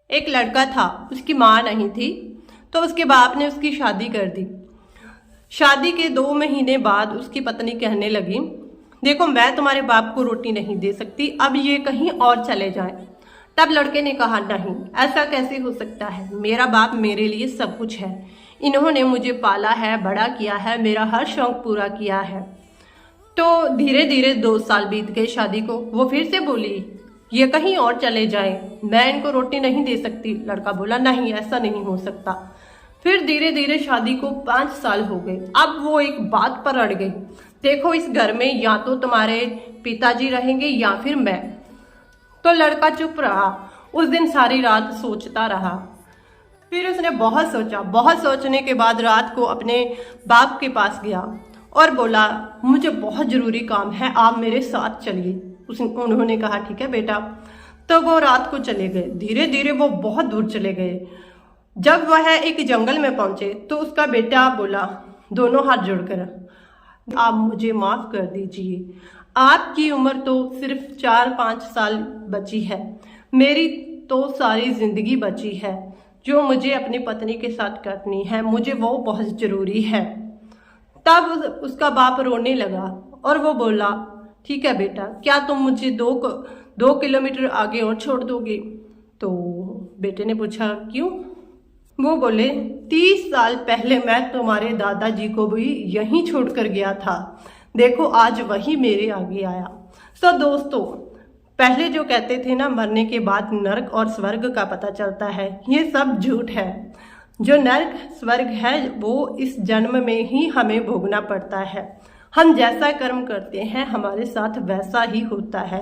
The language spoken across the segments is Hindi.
एक लड़का था, उसकी माँ नहीं थी, तो उसके बाप ने उसकी शादी कर दी। शादी के 2 महीने बाद उसकी पत्नी कहने लगी, देखो मैं तुम्हारे बाप को रोटी नहीं दे सकती, अब ये कहीं और चले जाएं। तब लड़के ने कहा, नहीं ऐसा कैसे हो सकता है, मेरा बाप मेरे लिए सब कुछ है, इन्होंने मुझे पाला है, बड़ा किया है, मेरा हर शौक पूरा किया है। तो धीरे धीरे 2 साल बीत गए शादी को। वो फिर से बोली, ये कहीं और चले जाएं, मैं इनको रोटी नहीं दे सकती। लड़का बोला, नहीं ऐसा नहीं हो सकता। फिर धीरे धीरे शादी को 5 साल हो गए। अब वो एक बात पर अड़ गई, देखो इस घर में या तो तुम्हारे पिताजी रहेंगे या फिर मैं। तो लड़का चुप रहा। उस दिन सारी रात सोचता रहा। फिर उसने बहुत सोचा, बहुत सोचने के बाद रात को अपने बाप के पास गया और बोला, मुझे बहुत जरूरी काम है, आप मेरे साथ चलिए। उन्होंने कहा, ठीक है बेटा। तो वो रात को चले गए। धीरे धीरे वो बहुत दूर चले गए। जब वह एक जंगल में पहुंचे तो उसका बेटा बोला, दोनों हाथ जोड़कर, आप मुझे माफ कर दीजिए, आपकी उम्र तो सिर्फ 4-5 साल बची है, मेरी तो सारी जिंदगी बची है जो मुझे अपनी पत्नी के साथ काटनी है, मुझे वो बहुत जरूरी है। तब उसका बाप रोने लगा और वो बोला, ठीक है बेटा, क्या तुम मुझे 2 किलोमीटर आगे और छोड़ दोगे? तो बेटे ने पूछा, क्यों? वो बोले, 30 साल पहले मैं तुम्हारे दादाजी को भी यहीं छोड़कर गया था, देखो आज वही मेरे आगे आया। तो दोस्तों, पहले जो कहते थे ना, मरने के बाद नरक और स्वर्ग का पता चलता है, ये सब झूठ है। जो नरक स्वर्ग है वो इस जन्म में ही हमें भोगना पड़ता है। हम जैसा कर्म करते हैं हमारे साथ वैसा ही होता है।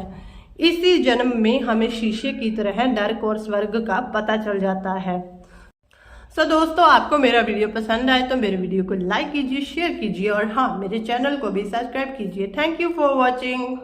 इसी जन्म में हमें शीशे की तरह नरक और स्वर्ग का पता चल जाता है। सो दोस्तों, आपको मेरा वीडियो पसंद आए तो मेरे वीडियो को लाइक कीजिए, शेयर कीजिए और हाँ, मेरे चैनल को भी सब्सक्राइब कीजिए। Thank you for watching.